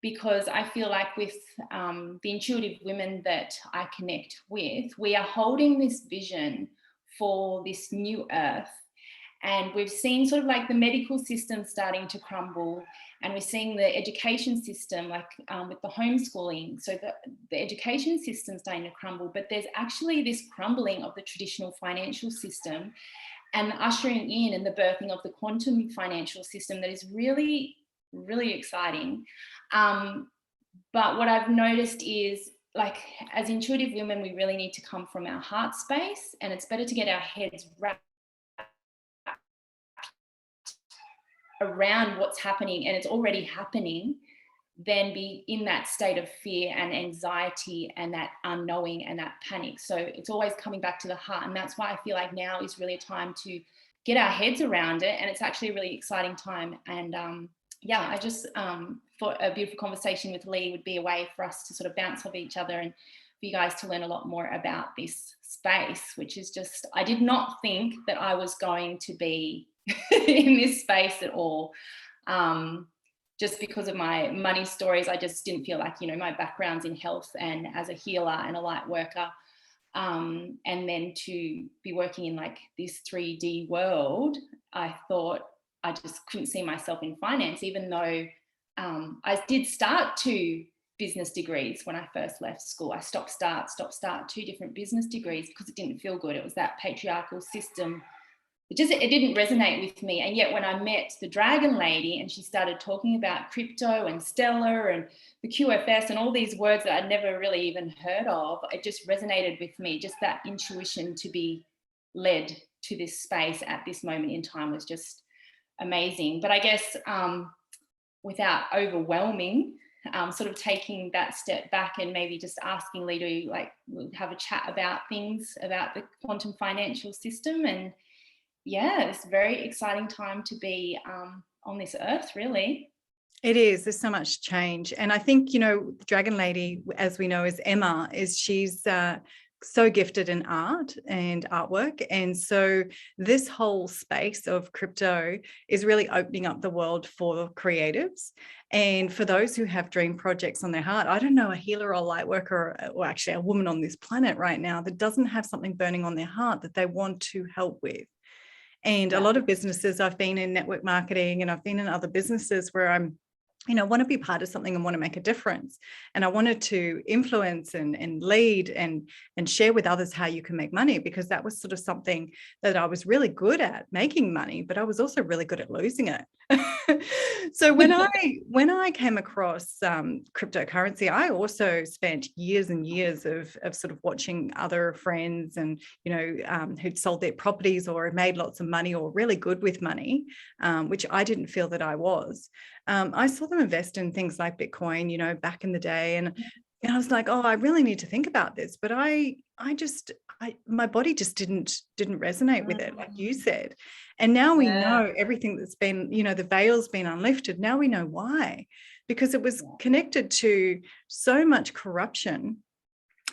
because I feel like with the intuitive women that I connect with, we are holding this vision for this new earth. And we've seen sort of like the medical system starting to crumble, and we're seeing the education system, like with the homeschooling. So the education system starting to crumble, but there's actually this crumbling of the traditional financial system and the ushering in and the birthing of the quantum financial system that is really, really exciting. But what I've noticed is, like, as intuitive women, we really need to come from our heart space, and it's better to get our heads wrapped around what's happening, and it's already happening, than be in that state of fear and anxiety and that unknowing and that panic. So it's always coming back to the heart. And that's why I feel like now is really a time to get our heads around it. And it's actually a really exciting time. And yeah, I just thought a beautiful conversation with Lee would be a way for us to sort of bounce off each other and for you guys to learn a lot more about this space, which is just, I did not think that I was going to be in this space at all. Just because of my money stories, I just didn't feel like, you know, my background's in health and as a healer and a light worker, and then to be working in like this 3D world, I thought I just couldn't see myself in finance, even though I did start 2 business degrees when I first left school. I stop start 2 different business degrees because it didn't feel good. It was that patriarchal system. It didn't resonate with me. And yet when I met the Dragon Lady and she started talking about crypto and stellar and the QFS and all these words that I'd never really even heard of, it just resonated with me. Just that intuition to be led to this space at this moment in time was just amazing. But I guess without overwhelming, sort of taking that step back and maybe just asking Lee to like have a chat about things, about the quantum financial system. And yeah, it's a very exciting time to be on this earth, really. It is. There's so much change. And I think, you know, the Dragon Lady, as we know, is Emma, she's so gifted in art and artwork. And so this whole space of crypto is really opening up the world for creatives. And for those who have dream projects on their heart, I don't know a healer or light worker or actually a woman on this planet right now that doesn't have something burning on their heart that they want to help with. And a lot of businesses, I've been in network marketing and I've been in other businesses where I'm, you know, want to be part of something and want to make a difference. And I wanted to influence and lead and share with others how you can make money, because that was sort of something that I was really good at, making money, but I was also really good at losing it. So when I came across cryptocurrency, I also spent years and years of sort of watching other friends and, you know, who'd sold their properties or made lots of money or really good with money, which I didn't feel that I was. I saw them invest in things like Bitcoin, you know, back in the day. And I was like, oh, I really need to think about this. But my body just didn't resonate with it, like you said. And now we know everything that's been, you know, the veil's been unlifted. Now we know why, because it was connected to so much corruption.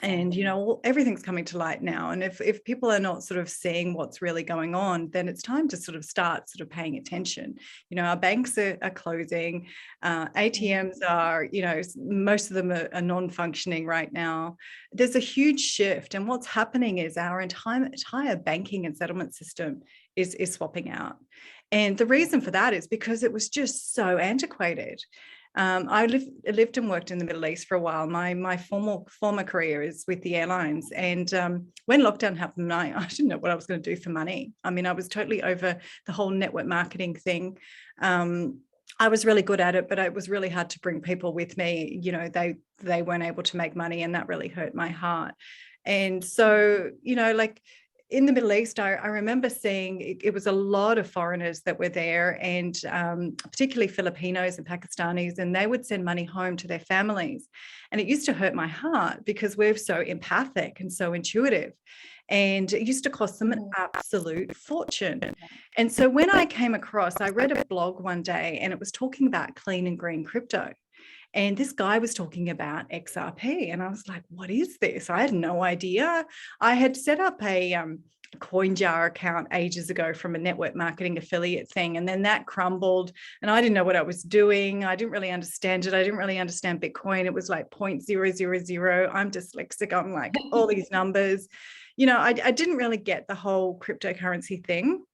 And, you know, everything's coming to light now. And if people are not sort of seeing what's really going on, then it's time to sort of start sort of paying attention. You know, our banks are closing, ATMs are, you know, most of them are non-functioning right now. There's a huge shift. And what's happening is our entire banking and settlement system is swapping out. And the reason for that is because it was just so antiquated. I lived and worked in the Middle East for a while. My former career is with the airlines. And when lockdown happened, I didn't know what I was going to do for money. I mean, I was totally over the whole network marketing thing. I was really good at it, but it was really hard to bring people with me. You know, they weren't able to make money, and that really hurt my heart. And so, you know, like, in the Middle East, I remember seeing it was a lot of foreigners that were there, and particularly Filipinos and Pakistanis, and they would send money home to their families. And it used to hurt my heart because we're so empathic and so intuitive. And it used to cost them an absolute fortune. And so when I read a blog one day, and it was talking about clean and green crypto. And this guy was talking about XRP, and I was like, what is this? I had no idea. I had set up a coin jar account ages ago from a network marketing affiliate thing. And then that crumbled and I didn't know what I was doing. I didn't really understand it. I didn't really understand Bitcoin. It was like 0.000. I'm dyslexic. I'm like all these numbers. I didn't really get the whole cryptocurrency thing.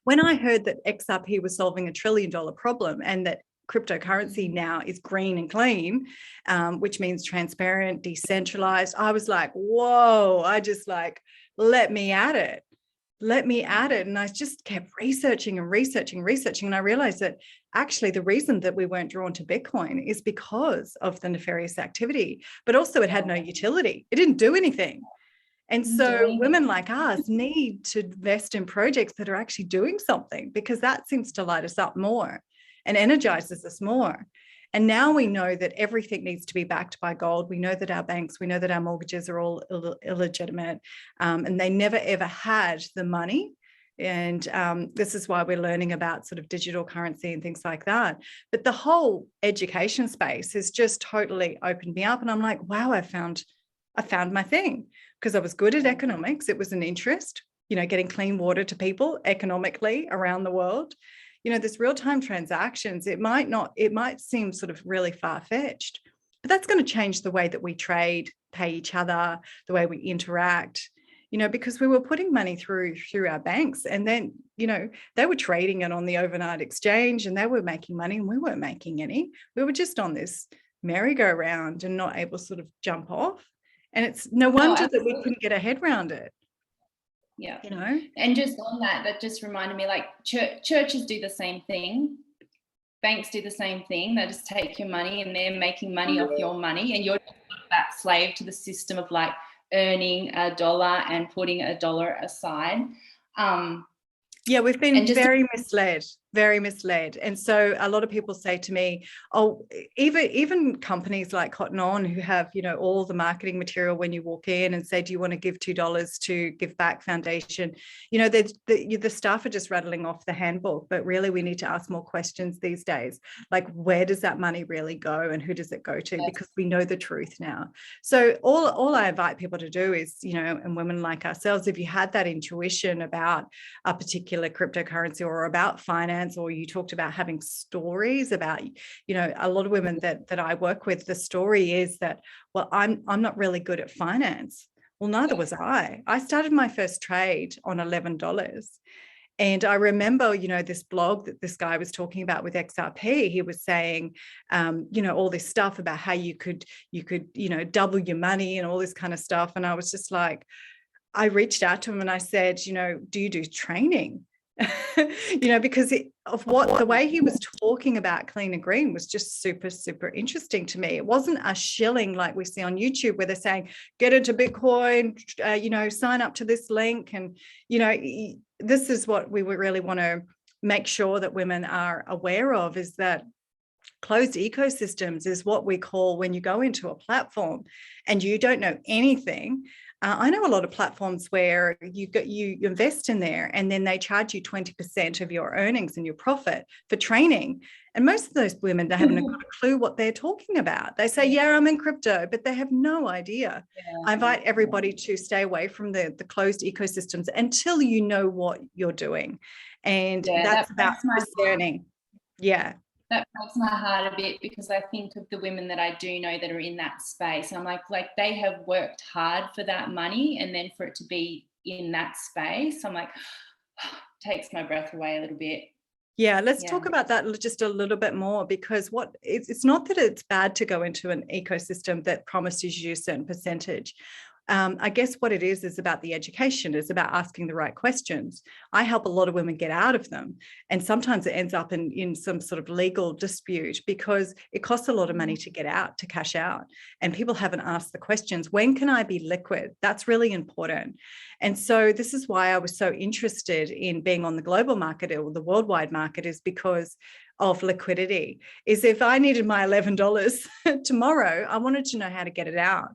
When I heard that XRP was solving $1 trillion problem and that cryptocurrency now is green and clean, which means transparent, decentralized, I was like, whoa, I just like, let me at it. And I just kept researching. And I realized that actually the reason that we weren't drawn to Bitcoin is because of the nefarious activity, but also it had no utility. It didn't do anything. And so women like us need to invest in projects that are actually doing something, because that seems to light us up more and energizes us more. And now we know that everything needs to be backed by gold. We know that our banks, we know that our mortgages are all illegitimate, and they never, ever had the money. And this is why we're learning about sort of digital currency and things like that. But the whole education space has just totally opened me up. And I'm like, wow, I found my thing, because I was good at economics. It was an interest, getting clean water to people economically around the world. This real-time transactions, it might seem sort of really far-fetched, but that's going to change the way that we trade, pay each other, the way we interact, because we were putting money through our banks, and then, they were trading it on the overnight exchange and they were making money and we weren't making any. We were just on this merry-go-round and not able to sort of jump off. And it's no wonder that we couldn't get our head around it. Yeah. And just on that just reminded me, like churches do the same thing. Banks do the same thing. They just take your money and they're making money off your money, and you're just that slave to the system of like earning $1 and putting $1 aside. Yeah, we've been very misled. And so a lot of people say to me, oh, even companies like Cotton On, who have, all the marketing material when you walk in, and say, do you want to give $2 to Give Back Foundation? The staff are just rattling off the handbook, but really we need to ask more questions these days. Like, where does that money really go and who does it go to? Because we know the truth now. So all I invite people to do is, and women like ourselves, if you had that intuition about a particular cryptocurrency or about finance, or you talked about having stories about, a lot of women that I work with, the story is that, well, I'm not really good at finance. Well, neither was I. I started my first trade on $11. And I remember, this blog that this guy was talking about with XRP, he was saying, all this stuff about how you could, double your money and all this kind of stuff. And I was just like, I reached out to him and I said, do you do training? Because the way he was talking about clean and green was just super, super interesting to me. It wasn't a shilling like we see on YouTube where they're saying, get into Bitcoin, sign up to this link. And, this is what we would really want to make sure that women are aware of, is that closed ecosystems is what we call when you go into a platform and you don't know anything. I know a lot of platforms where you invest in there and then they charge you 20% of your earnings and your profit for training. And most of those women, they haven't got a clue what they're talking about. They say, yeah, I'm in crypto, but they have no idea. Yeah. I invite everybody to stay away from the closed ecosystems until you know what you're doing. And that's about discerning. Yeah. That breaks my heart a bit, because I think of the women that I do know that are in that space. I'm like they have worked hard for that money, and then for it to be in that space, I'm like, takes my breath away a little bit. Yeah, let's talk about that just a little bit more, because it's not that it's bad to go into an ecosystem that promises you a certain percentage. I guess what it is about the education, is about asking the right questions. I help a lot of women get out of them. And sometimes it ends up in some sort of legal dispute, because it costs a lot of money to get out, to cash out. And people haven't asked the questions. When can I be liquid? That's really important. And so this is why I was so interested in being on the global market or the worldwide market, is because of liquidity. Is if I needed my $11 tomorrow, I wanted to know how to get it out.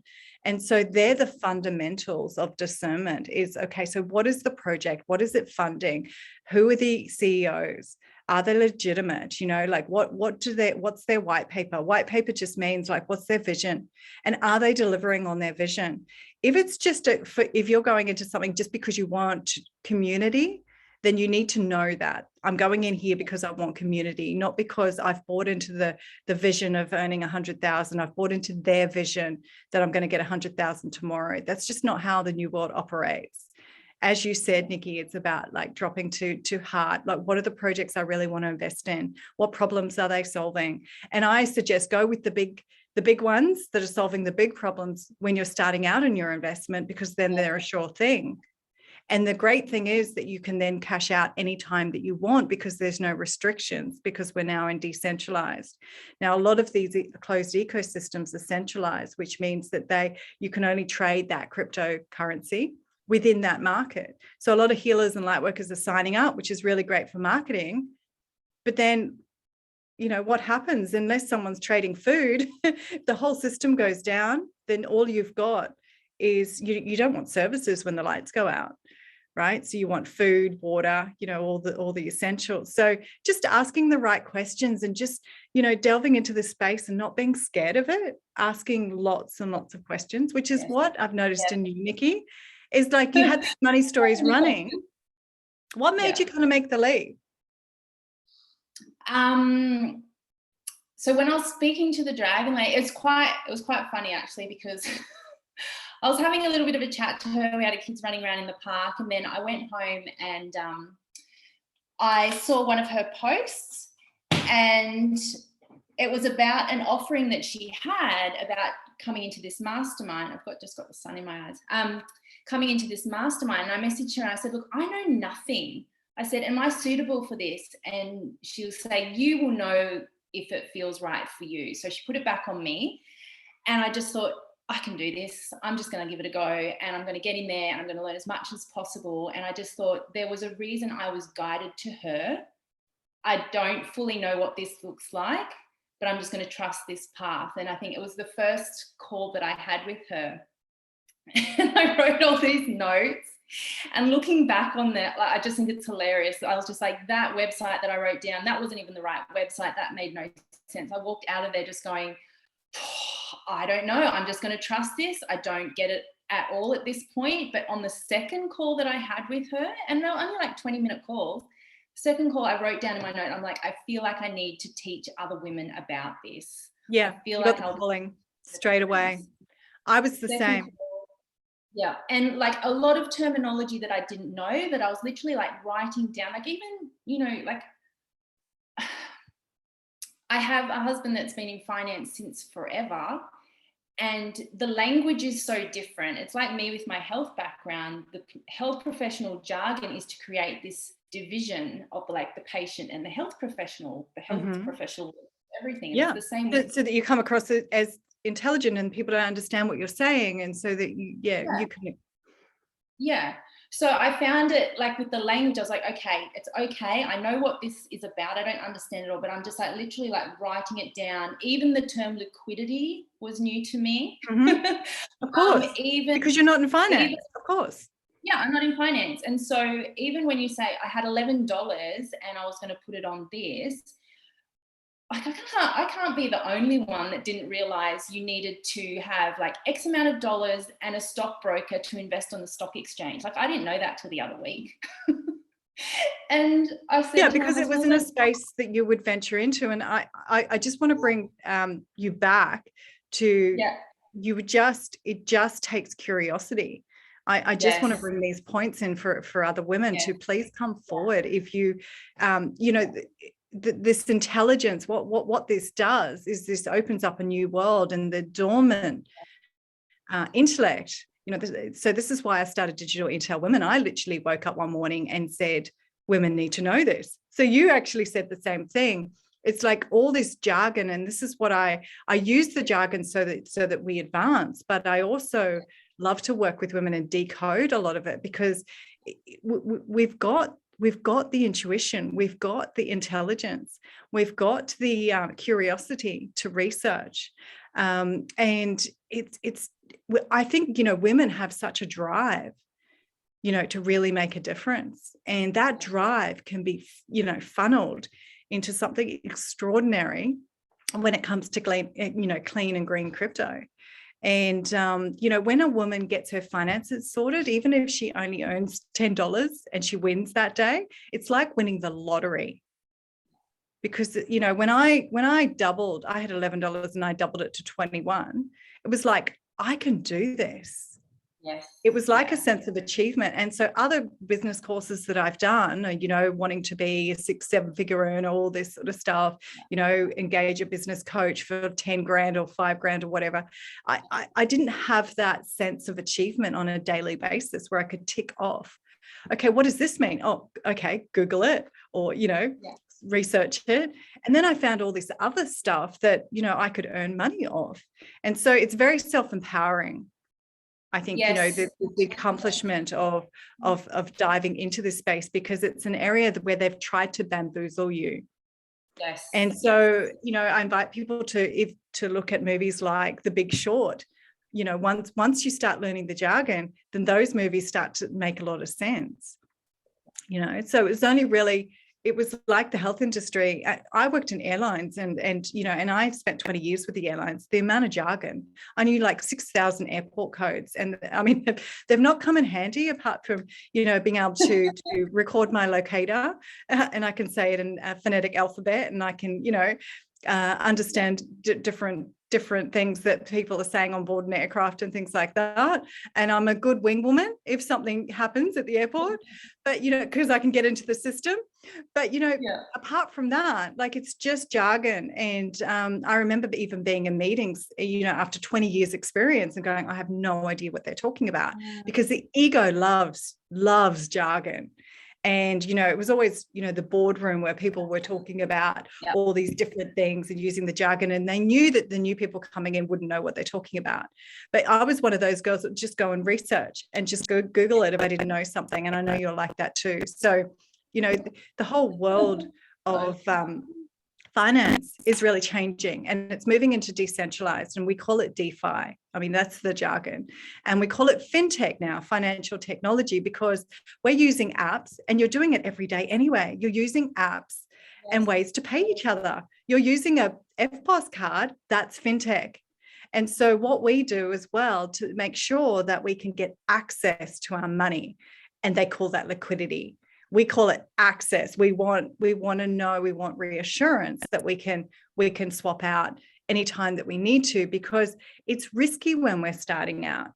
And so they're the fundamentals of discernment. Is, okay, so what is the project? What is it funding? Who are the CEOs? Are they legitimate? You know, like what's their white paper? White paper just means like, what's their vision? And are they delivering on their vision? If it's just if you're going into something just because you want community, then you need to know that I'm going in here because I want community, not because I've bought into the vision of earning 100,000. I've bought into their vision that I'm going to get 100,000 tomorrow. That's just not how the new world operates. As you said, Nikki, it's about like dropping to heart. Like, what are the projects I really want to invest in? What problems are they solving? And I suggest go with the big ones that are solving the big problems when you're starting out in your investment, because then they're a sure thing. And the great thing is that you can then cash out anytime that you want, because there's no restrictions, because we're now in decentralized. Now, a lot of these closed ecosystems are centralized, which means that you can only trade that cryptocurrency within that market. So a lot of healers and light workers are signing up, which is really great for marketing. But then, you know, what happens unless someone's trading food, the whole system goes down, then all you've got is you don't want services when the lights go out, right? So you want food, water, you know, all the essentials. So just asking the right questions and just, you know, delving into the space and not being scared of it, asking lots and lots of questions, which is what I've noticed in you, Nikki, is like you had money stories running. What made you kind of make the leap? So when I was speaking to the dragon lady, it was quite funny actually, because I was having a little bit of a chat to her. We had our kids running around in the park, and then I went home and I saw one of her posts, and it was about an offering that she had about coming into this mastermind. Just got the sun in my eyes. Coming into this mastermind, and I messaged her and I said, look, I know nothing. I said, am I suitable for this? And she'll say, you will know if it feels right for you. So she put it back on me, and I just thought, I can do this. I'm just going to give it a go, and I'm going to get in there and I'm going to learn as much as possible. And I just thought there was a reason I was guided to her. I don't fully know what this looks like, but I'm just going to trust this path. And I think it was the first call that I had with her. And I wrote all these notes, and looking back on that, like, I just think it's hilarious. I was just like, that website that I wrote down, that wasn't even the right website. That made no sense. I walked out of there just going, I don't know. I'm just going to trust this. I don't get it at all at this point. But on the second call that I had with her, and they were only like 20-minute calls, second call I wrote down in my note, I'm like, I feel like I need to teach other women about this. Yeah, I feel you like got the calling straight away. I was the same. Yeah, and like a lot of terminology that I didn't know, that I was literally like writing down, like even, you know, like I have a husband that's been in finance since forever, and the language is so different. It's like me with my health background. The health professional jargon is to create this division of like the patient and the health professional, professional, everything. Yeah, it's the same so that you come across it as intelligent and people don't understand what you're saying, and so that you can. Yeah. So I found it like with the language, I was like, okay, it's okay. I know what this is about. I don't understand it all, but I'm just like literally like writing it down. Even the term liquidity was new to me. Of course, because you're not in finance, of course. Yeah, I'm not in finance. And so even when you say I had $11 and I was going to put it on this, like I can't be the only one that didn't realize you needed to have like X amount of dollars and a stockbroker to invest on the stock exchange. Like I didn't know that till the other week. And I said, because it was in a space that you would venture into. And I just want to bring you back to, it just takes curiosity. I just want to bring these points in for other women to please come forward. If you, you know, this intelligence, what this does is this opens up a new world, and the dormant intellect, you know, so this is why I started Digital Intel Women. I literally woke up one morning and said, women need to know this. So you actually said the same thing. It's like all this jargon, and this is what I use the jargon so that we advance, but I also love to work with women and decode a lot of it, because we've got the intuition, we've got the intelligence, we've got the curiosity to research, and it's I think, you know, women have such a drive to really make a difference. And that drive can be, funneled into something extraordinary when it comes to clean and green crypto. And, when a woman gets her finances sorted, even if she only earns $10 and she wins that day, it's like winning the lottery. Because, when I doubled, I had $11 and I doubled it to 21. It was like, I can do this. Yes. It was like a sense of achievement. And so other business courses that I've done, wanting to be a 6-7 figure earner, all this sort of stuff, engage a business coach for 10 grand or 5 grand or whatever. I didn't have that sense of achievement on a daily basis where I could tick off, okay, what does this mean? Oh, okay, Google it, or, research it. And then I found all this other stuff that, I could earn money off. And so it's very self-empowering. I think, yes. the accomplishment of diving into this space, because it's an area where they've tried to bamboozle you. Yes. And so, I invite people to look at movies like The Big Short. Once you start learning the jargon, then those movies start to make a lot of sense. So it was like the health industry. I worked in airlines and I spent 20 years with the airlines. The amount of jargon, I knew like 6,000 airport codes. And I mean, they've not come in handy apart from, being able to record my locator and I can say it in a phonetic alphabet, and I can, understand different things that people are saying on board an aircraft and things like that. And I'm a good wing woman if something happens at the airport, but, because I can get into the system. But, apart from that, like, it's just jargon. And I remember even being in meetings, after 20 years experience and going, I have no idea what they're talking about, because the ego loves jargon. And, it was always, the boardroom where people were talking about all these different things and using the jargon, and they knew that the new people coming in wouldn't know what they're talking about. But I was one of those girls that just go and research and just go Google it if I didn't know something. And I know you're like that too. So, the whole world of finance is really changing, and it's moving into decentralized, and we call it DeFi. I mean, that's the jargon. And we call it fintech now, financial technology, because we're using apps, and you're doing it every day anyway. You're using apps and ways to pay each other. You're using a FPOS card, that's fintech. And so what we do as well to make sure that we can get access to our money, and they call that liquidity. We call it access. We want to know, we want reassurance that we can swap out anytime that we need to, because it's risky when we're starting out.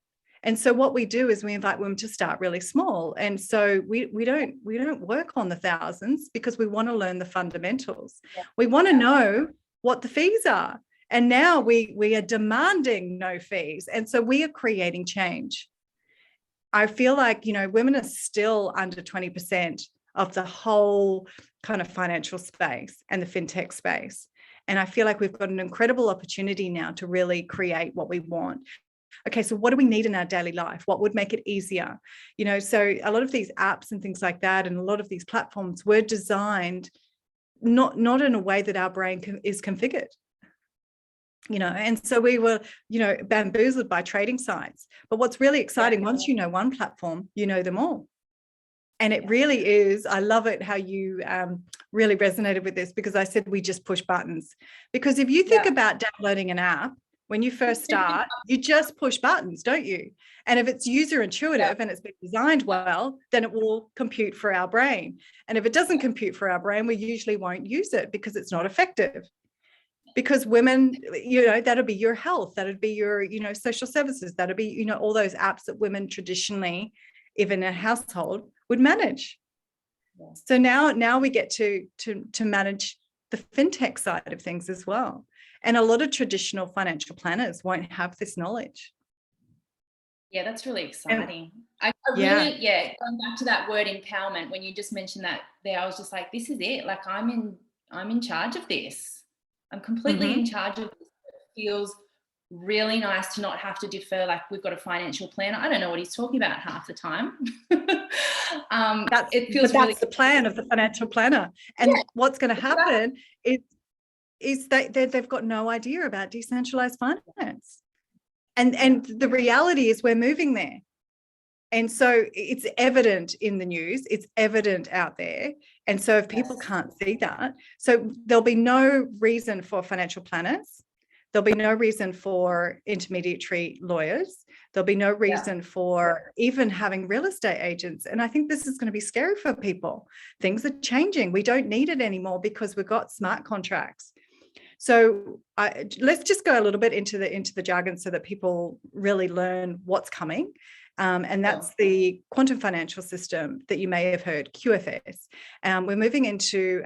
And so what we do is we invite women to start really small. And so we don't work on the thousands, because we want to learn the fundamentals. We want to know what the fees are. And now we are demanding no fees. And so we are creating change. I feel like, women are still under 20% of the whole kind of financial space and the fintech space. And I feel like we've got an incredible opportunity now to really create what we want. Okay, so what do we need in our daily life? What would make it easier? So a lot of these apps and things like that, and a lot of these platforms were designed not in a way that our brain is configured. And so we were, bamboozled by trading sites. But what's really exciting, once you know one platform, you know them all. And it really is, I love it how you really resonated with this, because I said we just push buttons. Because if you think about downloading an app, when you first start, you just push buttons, don't you? And if it's user intuitive and it's been designed well, then it will compute for our brain. And if it doesn't compute for our brain, we usually won't use it because it's not effective. Because women, that'll be your health, that'd be your, social services, that'll be, all those apps that women traditionally, even in a household, would manage. So now we get to manage the fintech side of things as well. And a lot of traditional financial planners won't have this knowledge. Yeah, that's really exciting. I really, going back to that word empowerment, when you just mentioned that there, I was just like, this is it. Like, I'm in charge of this. I'm completely in charge of this. It feels really nice to not have to defer. Like, we've got a financial planner. I don't know what he's talking about half the time. That's the plan of the financial planner. And what's going to happen is that they've got no idea about decentralized finance. And the reality is we're moving there. And so it's evident in the news, it's evident out there. And so if people can't see that, so there'll be no reason for financial planners. There'll be no reason for intermediary lawyers. There'll be no reason for even having real estate agents. And I think this is going to be scary for people. Things are changing. We don't need it anymore because we've got smart contracts. So let's just go a little bit into the jargon so that people really learn what's coming. And that's the quantum financial system that you may have heard, QFS. We're moving into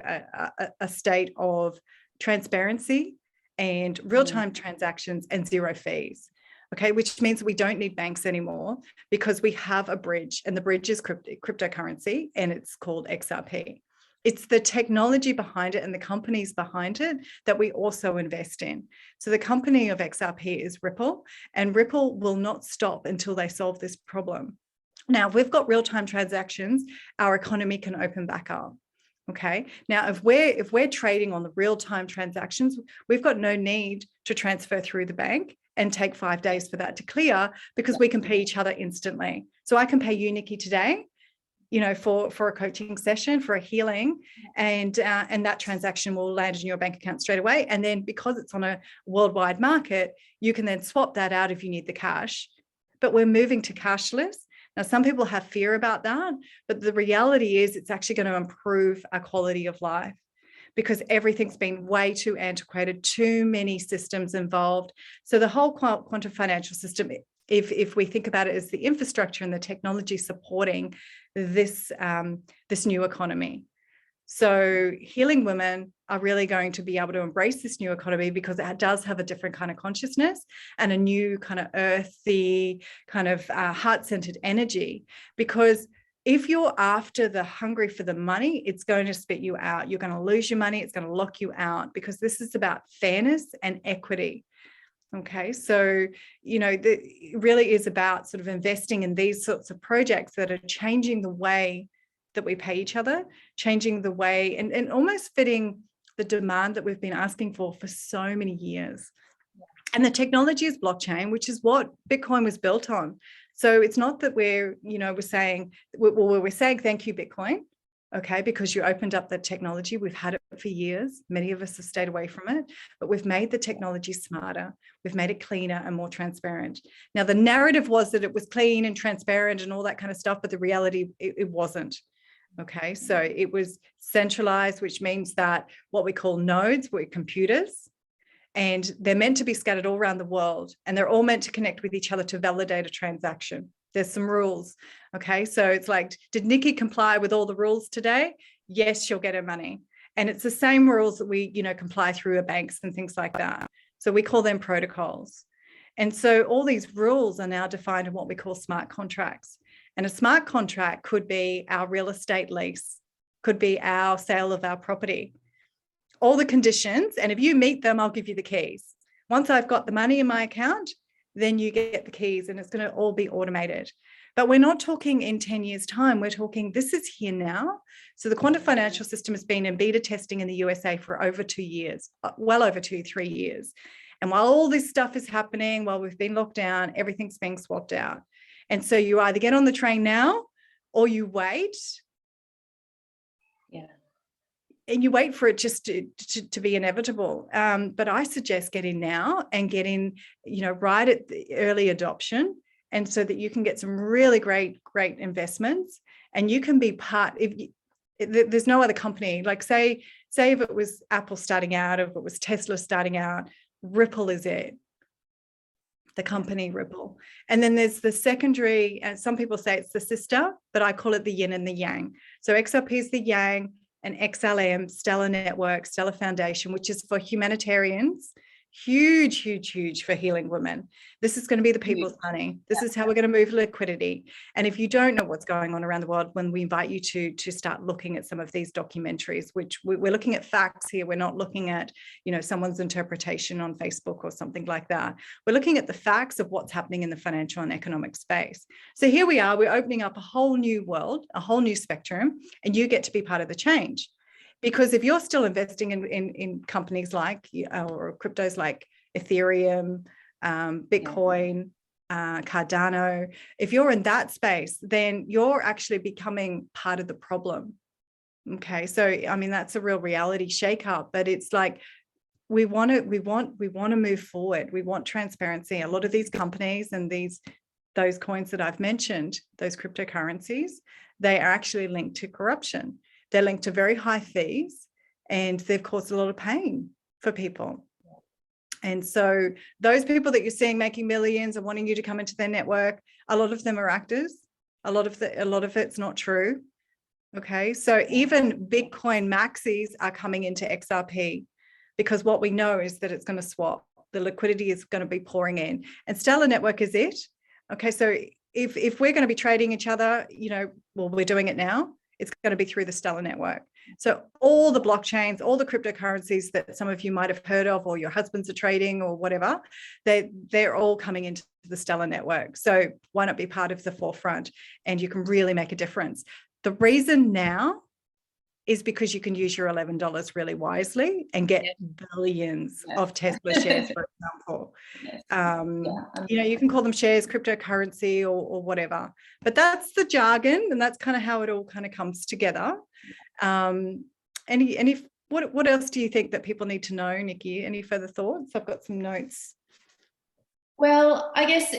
a state of transparency and real-time transactions and zero fees. Okay, which means we don't need banks anymore because we have a bridge, and the bridge is cryptocurrency, and it's called XRP. It's the technology behind it and the companies behind it that we also invest in. So the company of XRP is Ripple, and Ripple will not stop until they solve this problem. Now, if we've got real-time transactions, our economy can open back up. Okay. Now, if we're trading on the real-time transactions, we've got no need to transfer through the bank and take 5 days for that to clear, because we can pay each other instantly. So I can pay you, Nikki, today, you know, for a coaching session, for a healing, and that transaction will land in your bank account straight away. And then because it's on a worldwide market, you can then swap that out if you need the cash. But we're moving to cashless. Now, some people have fear about that, but the reality is it's actually going to improve our quality of life, because everything's been way too antiquated, too many systems involved. So the whole quantum financial system, if we think about it as the infrastructure and the technology supporting this new economy. So healing women are really going to be able to embrace this new economy, because it does have a different kind of consciousness and a new kind of earthy, kind of heart-centered energy. Because if you're after the hungry for the money, it's going to spit you out. You're going to lose your money. It's going to lock you out, because this is about fairness and equity. Okay, so, you know, it really is about sort of investing in these sorts of projects that are changing the way that we pay each other, changing the way and almost fitting the demand that we've been asking for so many years. And the technology is blockchain, which is what Bitcoin was built on. So it's not that we're saying thank you, Bitcoin. Okay, because you opened up the technology. We've had it for years. Many of us have stayed away from it, but we've made the technology smarter. We've made it cleaner and more transparent. Now, the narrative was that it was clean and transparent and all that kind of stuff, but the reality, it wasn't. Okay, so it was centralized, which means that what we call nodes were computers, and they're meant to be scattered all around the world, and they're all meant to connect with each other to validate a transaction. There's some rules. Okay, so it's like, did Nikki comply with all the rules today? Yes, she'll get her money. And it's the same rules that we, comply through our banks and things like that. So we call them protocols. And so all these rules are now defined in what we call smart contracts. And a smart contract could be our real estate lease, could be our sale of our property, all the conditions. And if you meet them, I'll give you the keys. Once I've got the money in my account, then you get the keys, and it's going to all be automated. But we're not talking in 10 years' time. We're talking, this is here now. So the quantum financial system has been in beta testing in the USA for over 2 years, well over 3 years. And while all this stuff is happening, while we've been locked down, everything's being swapped out. And so you either get on the train now or you wait. Yeah. And you wait for it just to be inevitable. But I suggest getting now and getting, right at the early adoption, and so that you can get some really great investments, and you can be part. There's no other company, like say if it was Apple starting out, if it was Tesla starting out, Ripple is it. The company Ripple. And then there's the secondary, and some people say it's the sister, but I call it the yin and the yang. So XRP is the yang, and XLM, Stellar Network, Stellar Foundation, which is for humanitarians, huge for healing women. This is going to be the people's money. This is how we're going to move liquidity. And if you don't know what's going on around the world, when we invite you to start looking at some of these documentaries, which we're looking at facts here. We're not looking at, someone's interpretation on Facebook or something like that. We're looking at the facts of what's happening in the financial and economic space. So here we are, we're opening up a whole new world, a whole new spectrum, and you get to be part of the change. Because if you're still investing in companies like, or cryptos like Ethereum, Bitcoin, Cardano, if you're in that space, then you're actually becoming part of the problem. Okay, so I mean that's a real reality shakeup, but it's like we want to move forward. We want transparency. A lot of these companies and those coins that I've mentioned, those cryptocurrencies, they are actually linked to corruption. They're linked to very high fees, and they've caused a lot of pain for people. And so those people that you're seeing making millions and wanting you to come into their network, a lot of them are actors. A lot of it's not true. Okay, so even Bitcoin maxis are coming into XRP because what we know is that it's going to swap. The liquidity is going to be pouring in, and Stellar Network is it. Okay, so if we're going to be trading each other, well, we're doing it now. It's going to be through the Stellar Network. So all the blockchains, all the cryptocurrencies that some of you might have heard of, or your husbands are trading or whatever, they're all coming into the Stellar Network. So why not be part of the forefront? And you can really make a difference. The reason now is because you can use your $11 really wisely and get billions of Tesla shares, for example. You can call them shares, cryptocurrency, or whatever. But that's the jargon, and that's kind of how it all kind of comes together. What else do you think that people need to know, Nikki? Any further thoughts? I've got some notes. Well, I guess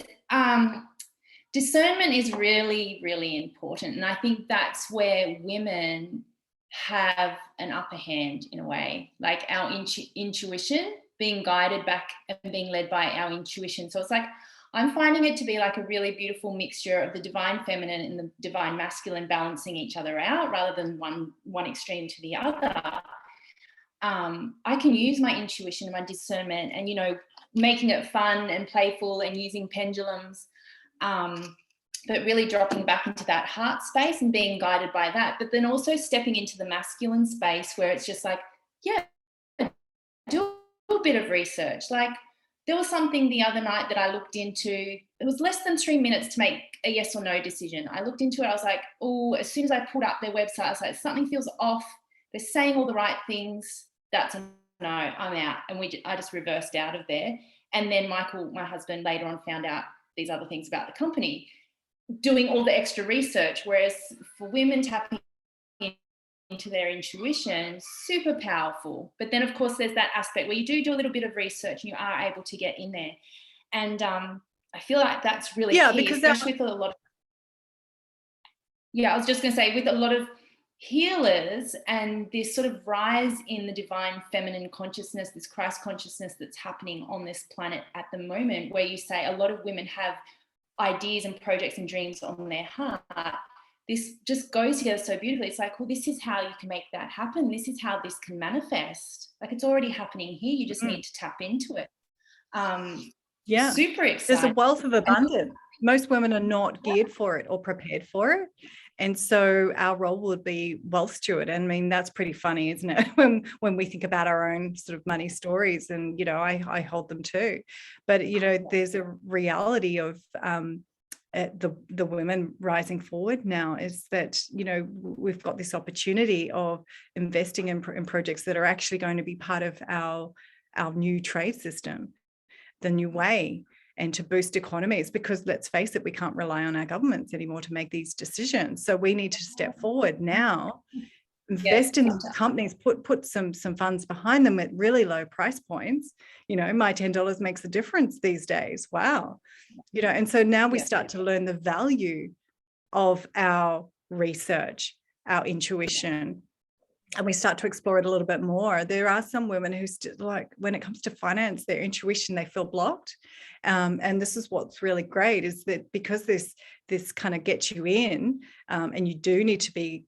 discernment is really, really important. And I think that's where women have an upper hand in a way, like our intuition, being guided back and being led by our intuition. So it's like, I'm finding it to be like a really beautiful mixture of the divine feminine and the divine masculine balancing each other out rather than one extreme to the other. I can use my intuition and my discernment and, making it fun and playful and using pendulums, but really dropping back into that heart space and being guided by that. But then also stepping into the masculine space where it's just like, do a bit of research. Like, there was something the other night that I looked into. It was less than 3 minutes to make a yes or no decision. I looked into it. I was like, oh, as soon as I pulled up their website, I was like, something feels off. They're saying all the right things. That's a no, I'm out. And I just reversed out of there. And then Michael, my husband, later on found out these other things about the company, doing all the extra research. Whereas for women, tapping into their intuition, super powerful. But then of course there's that aspect where you do a little bit of research and you are able to get in there. And I feel like that's really key, because especially with a lot of, I was just going to say, with a lot of healers and this sort of rise in the divine feminine consciousness, this Christ consciousness that's happening on this planet at the moment, where you say a lot of women have ideas and projects and dreams on their heart. This just goes together so beautifully. It's like, well, this is how you can make that happen. This is how this can manifest. Like, it's already happening here. You just need to tap into it. Super exciting. There's a wealth of abundance. Most women are not geared for it or prepared for it. And so our role would be wealth steward. And I mean, that's pretty funny, isn't it? When we think about our own sort of money stories, and, I hold them too. But, there's a reality of the women rising forward now, is that, we've got this opportunity of investing in projects that are actually going to be part of our new trade system, the new way, and to boost economies, because let's face it, we can't rely on our governments anymore to make these decisions. So we need to step forward now, invest in companies, put some funds behind them at really low price points. My $10 makes a difference these days. Wow. And so now we start to learn the value of our research, our intuition, and we start to explore it a little bit more. There are some women who when it comes to finance, their intuition, they feel blocked. And this is what's really great, is that because this kind of gets you in, and you do need to be,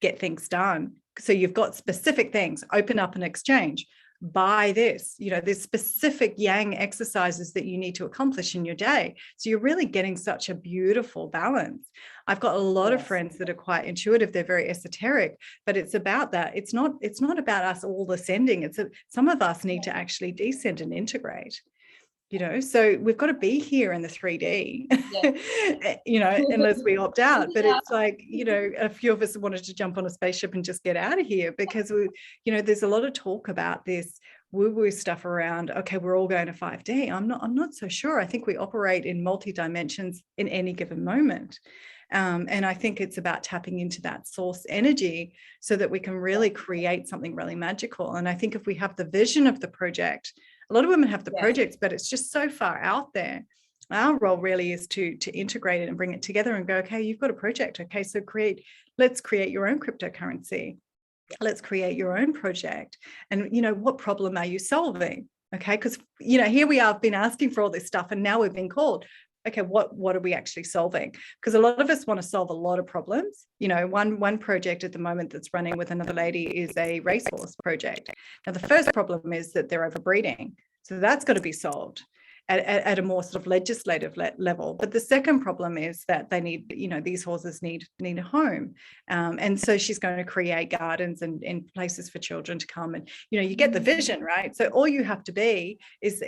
get things done. So you've got specific things: open up an exchange, buy this, there's specific yang exercises that you need to accomplish in your day. So you're really getting such a beautiful balance. I've got a lot of friends that are quite intuitive. They're very esoteric, but it's about that. It's not about us all ascending. Some of us need to actually descend and integrate. So we've got to be here in the 3D, unless we opt out. But it's like, a few of us wanted to jump on a spaceship and just get out of here, because there's a lot of talk about this woo-woo stuff around, okay, we're all going to 5D. I'm not so sure. I think we operate in multi-dimensions in any given moment. And I think it's about tapping into that source energy so that we can really create something really magical. And I think if we have the vision of the project, a lot of women have the projects, but it's just so far out there. Our role really is to integrate it and bring it together and go, okay, you've got a project. Okay, so let's create your own cryptocurrency. Let's create your own project. And, what problem are you solving? Okay, because, here we are, been asking for all this stuff and now we've been called. Okay, what are we actually solving? Because a lot of us want to solve a lot of problems. One project at the moment that's running with another lady is a racehorse project. Now, the first problem is that they're overbreeding. So that's got to be solved at a more sort of legislative level. But the second problem is that they need, these horses need a home. And so she's going to create gardens and places for children to come. And, you get the vision, right? So all you have to be is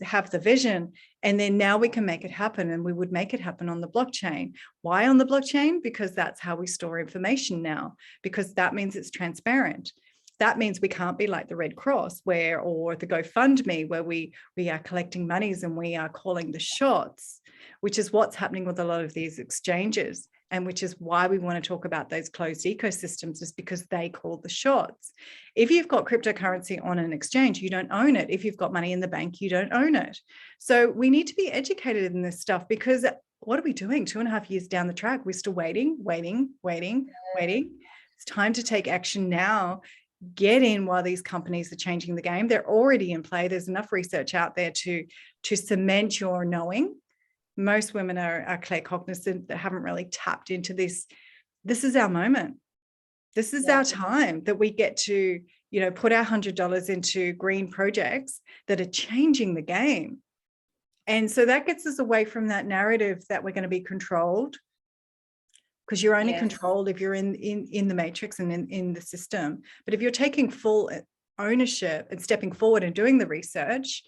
have the vision. And then now we can make it happen. And we would make it happen on the blockchain. Why on the blockchain? Because that's how we store information now, because that means it's transparent. That means we can't be like the Red Cross or the GoFundMe, where we are collecting monies and we are calling the shots, which is what's happening with a lot of these exchanges. And which is why we want to talk about those closed ecosystems, is because they call the shots. If you've got cryptocurrency on an exchange, you don't own it. If you've got money in the bank, you don't own it. So we need to be educated in this stuff, because what are we doing 2.5 years down the track? We're still waiting. It's time to take action now. Get in while these companies are changing the game. They're already in play. There's enough research out there to cement your knowing. Most women are claircognizant that haven't really tapped into this. This is our moment. This is our time that we get to, put our $100 into green projects that are changing the game. And so that gets us away from that narrative that we're going to be controlled, because you're only controlled if you're in the matrix and in the system. But if you're taking full ownership and stepping forward and doing the research,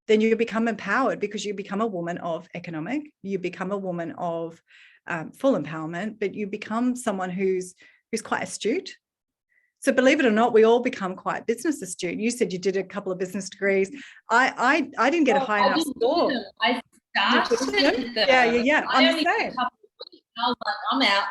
then you become empowered, because you become a woman of economic, you become a woman of full empowerment, but you become someone who's quite astute. So believe it or not, we all become quite business astute. You said you did a couple of business degrees. I didn't get a high enough score. I started them. Yeah. I'm the same. I was like, I'm out.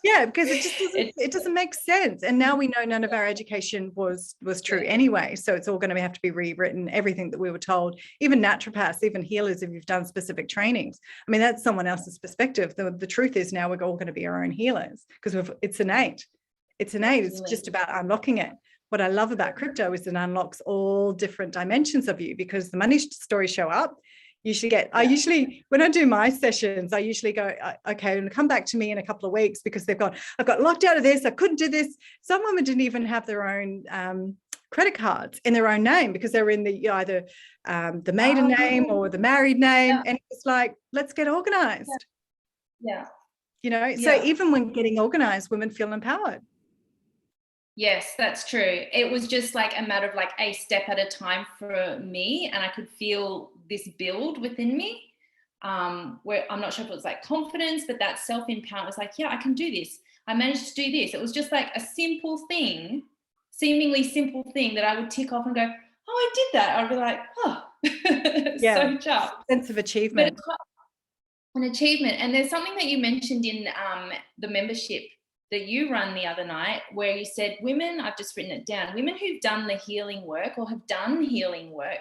Yeah, because it doesn't make sense. And now we know none of our education was true anyway. So it's all going to have to be rewritten, everything that we were told, even naturopaths, even healers, if you've done specific trainings. I mean, that's someone else's perspective. The truth is now we're all going to be our own healers, because it's innate. It's innate. It's just about unlocking it. What I love about crypto is it unlocks all different dimensions of you, because the money stories show up. When I do my sessions, I usually go, okay, and come back to me in a couple of weeks, because I've got locked out of this. I couldn't do this. Some women didn't even have their own credit cards in their own name, because they're in the either the maiden name or the married name. And it's like, let's get organized. So even when getting organized, women feel empowered. Yes, that's true. It was just like a matter of like a step at a time for me, and I could feel this build within me, where I'm not sure if it was like confidence, but that self-empowerment was like, yeah, I can do this. I managed to do this. It was just like a simple thing, seemingly simple thing that I would tick off and go, oh, I did that. I'd be like, oh, so chuffed. Sense of achievement. An achievement. And there's something that you mentioned in the membership that you run the other night, where you said women, I've just written it down, women who've done the healing work or have done healing work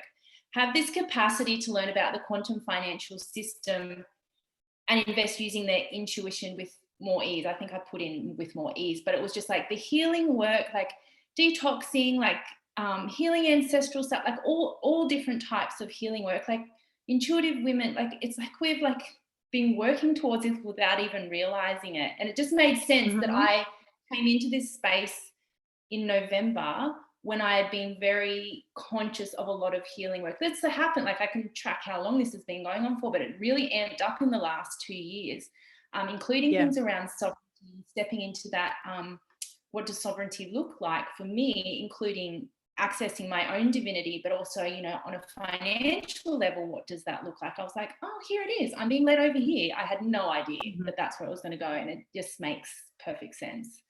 have this capacity to learn about the quantum financial system and invest using their intuition with more ease. I think I put in with more ease, but it was just like the healing work, like detoxing, like healing ancestral stuff, like all different types of healing work, like intuitive women, like it's like we've like been working towards this without even realizing it. And it just made sense that I came into this space in November when I had been very conscious of a lot of healing work that's happened. Like I can track how long this has been going on for, but it really amped up in the last 2 years, including things around sovereignty, stepping into that. What does sovereignty look like for me, including accessing my own divinity, but also, on a financial level, what does that look like? I was like, oh, here it is. I'm being led over here. I had no idea that that's where it was going to go. And it just makes perfect sense.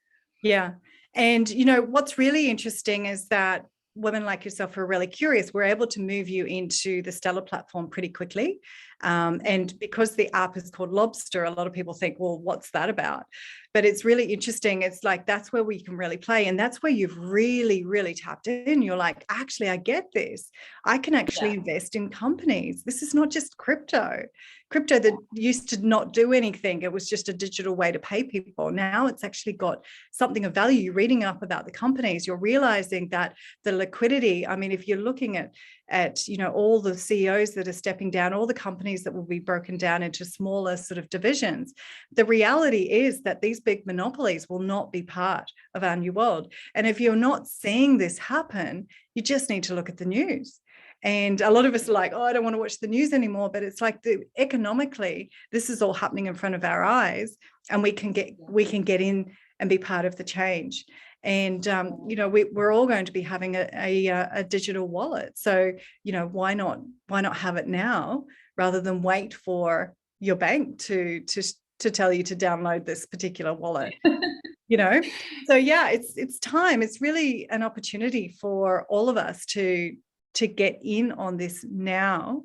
Yeah. And, what's really interesting is that women like yourself who are really curious, we're able to move you into the Stellar platform pretty quickly. And because the app is called Lobstr, a lot of people think, well, what's that about? But it's really interesting. It's like, that's where we can really play. And that's where you've really, really tapped in. You're like, actually, I get this. I can actually invest in companies. This is not just crypto that used to not do anything. It was just a digital way to pay people. Now it's actually got something of value. You're reading up about the companies. You're realizing that the liquidity, I mean, if you're looking at all the CEOs that are stepping down, all the companies that will be broken down into smaller sort of divisions, the reality is that these big monopolies will not be part of our new world. And if you're not seeing this happen, you just need to look at the news. And a lot of us are like, oh, I don't want to watch the news anymore. But it's like, economically, this is all happening in front of our eyes, and we can get in and be part of the change. And we're all going to be having a digital wallet. So why not have it now rather than wait for your bank to tell you to download this particular wallet? So yeah, it's time. It's really an opportunity for all of us to get in on this now,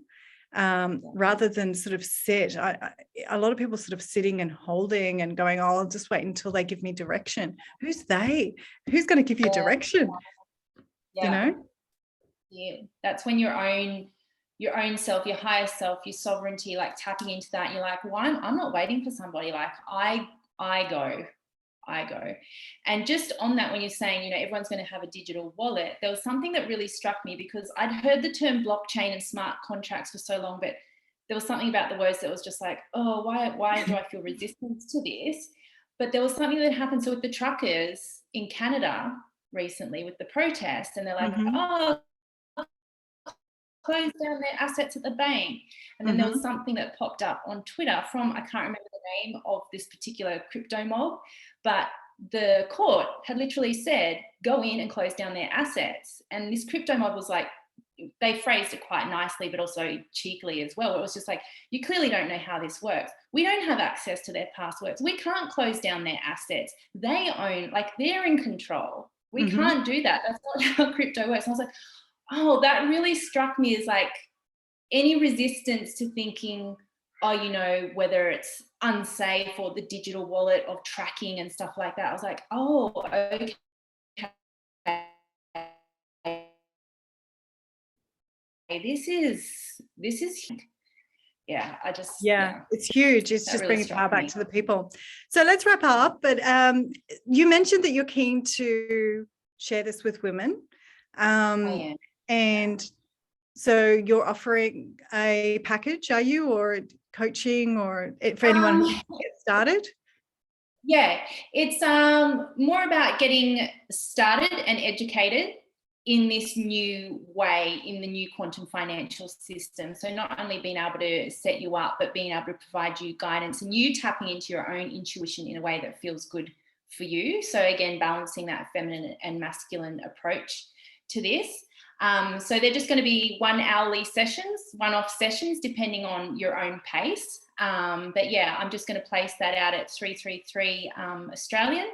rather than sort of sit. A lot of people sort of sitting and holding and going, oh, I'll just wait until they give me direction. Who's they? Who's going to give you direction? Yeah, that's when your own self, your higher self, your sovereignty, like tapping into that. You're like, well, I'm not waiting for somebody. Like I go. And just on that, when you're saying, everyone's going to have a digital wallet, there was something that really struck me, because I'd heard the term blockchain and smart contracts for so long, but there was something about the words that was just like, oh, why do I feel resistance to this? But there was something that happened. So with the truckers in Canada recently with the protests, and they're like, oh, close down their assets at the bank. And then there was something that popped up on Twitter from, I can't remember the name of this particular crypto mob, but the court had literally said, go in and close down their assets. And this crypto mob was like, they phrased it quite nicely, but also cheekily as well. It was just like, you clearly don't know how this works. We don't have access to their passwords. We can't close down their assets. They own, like they're in control. We can't do that. That's not how crypto works. And I was like, oh, that really struck me as like any resistance to thinking, oh, whether it's unsafe or the digital wallet of tracking and stuff like that. I was like, oh, okay. This is it's huge. It's just really bringing power back to the people. So let's wrap up. But you mentioned that you're keen to share this with women. I am. And so you're offering a package, are you, or coaching, or for anyone who wants to get started? Yeah, it's more about getting started and educated in this new way, in the new quantum financial system. So not only being able to set you up, but being able to provide you guidance and you tapping into your own intuition in a way that feels good for you. So again, balancing that feminine and masculine approach to this. So they're just going to be 1 hourly sessions, one-off sessions, depending on your own pace. But yeah, I'm just going to place that out at 333 Australian,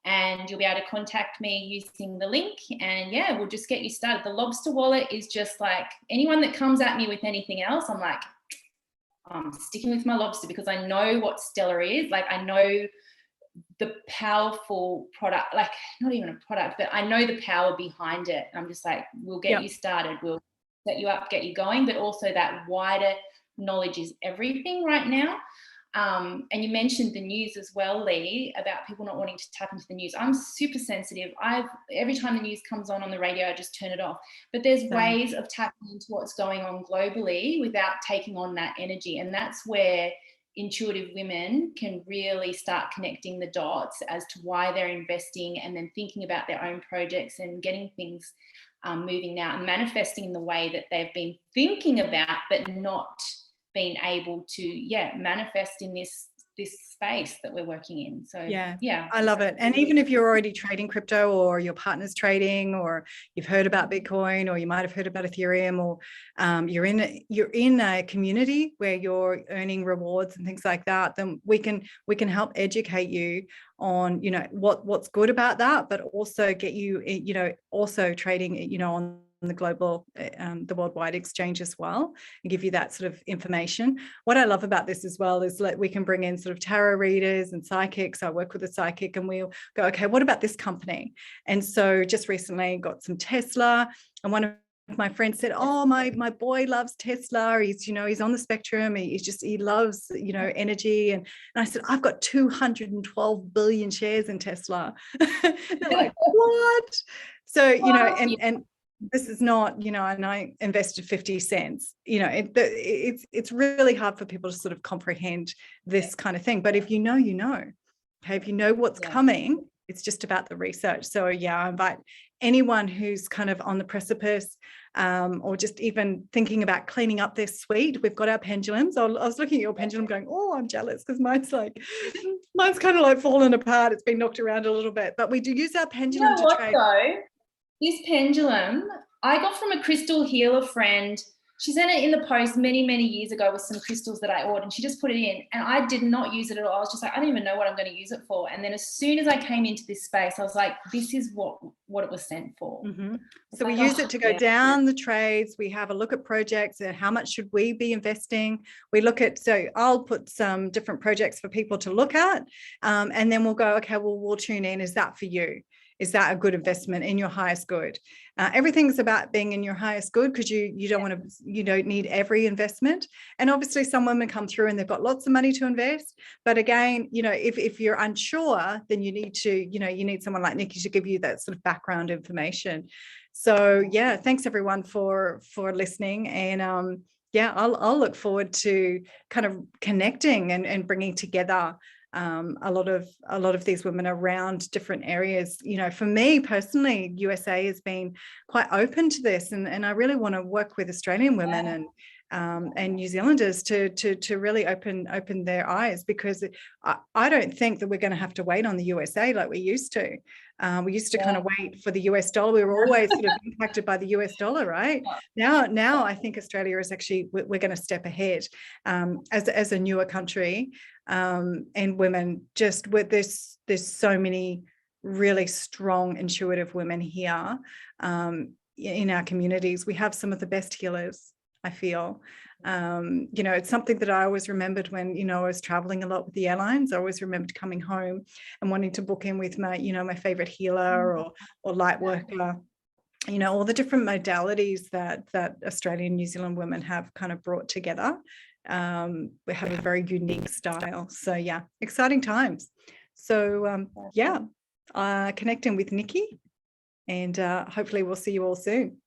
and you'll be able to contact me using the link. And yeah, we'll just get you started. The Lobstr wallet is just like, anyone that comes at me with anything else, I'm like, I'm sticking with my Lobstr, because I know what Stellar is. Like, I know the powerful product, like not even a product, but I know the power behind it. I'm just like, we'll get you started, we'll set you up, get you going, but also that wider knowledge is everything right now. And you mentioned the news as well, Lee, about people not wanting to tap into the news. I'm super sensitive. Every time the news comes on the radio, I just turn it off. But there's ways of tapping into what's going on globally without taking on that energy. And that's where intuitive women can really start connecting the dots as to why they're investing, and then thinking about their own projects and getting things moving now and manifesting in the way that they've been thinking about, but not being able to manifest in this this space that we're working in. So yeah, yeah, I love it. And even if you're already trading crypto, or your partner's trading, or you've heard about Bitcoin, or you might have heard about Ethereum, or you're in a community where you're earning rewards and things like that, then we can help educate you on, you know, what's good about that, but also get you, you know, also trading, you know, on the global, the worldwide exchange as well, and give you that sort of information. What I love about this as well is that we can bring in sort of tarot readers and psychics. I work with a psychic, and we'll go, okay, what about this company? And so just recently got some Tesla, and one of my friends said, oh, my boy loves Tesla. He's, you know, he's on the spectrum. He loves, you know, energy. And I said, I've got 212 billion shares in Tesla. They're like, what? So, you know, and this is not, you know, and I invested 50 cents, you know, it's really hard for people to sort of comprehend this kind of thing. But if you know, you know, okay, if you know what's coming, it's just about the research. So yeah, I invite anyone who's kind of on the precipice, or just even thinking about cleaning up their suite. We've got our pendulums. I was looking at your pendulum going, oh, I'm jealous, because mine's kind of like fallen apart. It's been knocked around a little bit, but we do use our pendulum to trade. Though? This pendulum, I got from a crystal healer friend. She sent it in the post many, many years ago with some crystals that I ordered, and she just put it in, and I did not use it at all. I was just like, I don't even know what I'm going to use it for. And then as soon as I came into this space, I was like, this is what it was sent for. Mm-hmm. So we use it to go down the trades. We have a look at projects and how much should we be investing. We look at, so I'll put some different projects for people to look at, and then we'll go, okay, well, we'll tune in. Is that for you? Is that a good investment in your highest good? Everything's about being in your highest good, because you don't need every investment. And obviously some women come through and they've got lots of money to invest. But again, you know, if you're unsure, then you need someone like Nikki to give you that sort of background information. So yeah, thanks everyone for listening. And yeah, I'll look forward to kind of connecting and bringing together a lot of these women around different areas. You know, for me personally, USA has been quite open to this, and I really want to work with Australian women and New Zealanders to really open their eyes, because I don't think that we're going to have to wait on the USA like we used to. We used to kind of wait for the US dollar. We were always sort of impacted by the US dollar, right? Now I think Australia is actually, we're going to step ahead as a newer country, and women just with this. There's so many really strong, intuitive women here in our communities. We have some of the best healers, I feel. You know, it's something that I always remembered when, you know, I was traveling a lot with the airlines. I always remembered coming home and wanting to book in with my, you know, my favorite healer or light worker, you know, all the different modalities that Australian, New Zealand women have kind of brought together. We have a very unique style. So yeah, exciting times. So yeah, connecting with Nikki, and hopefully we'll see you all soon.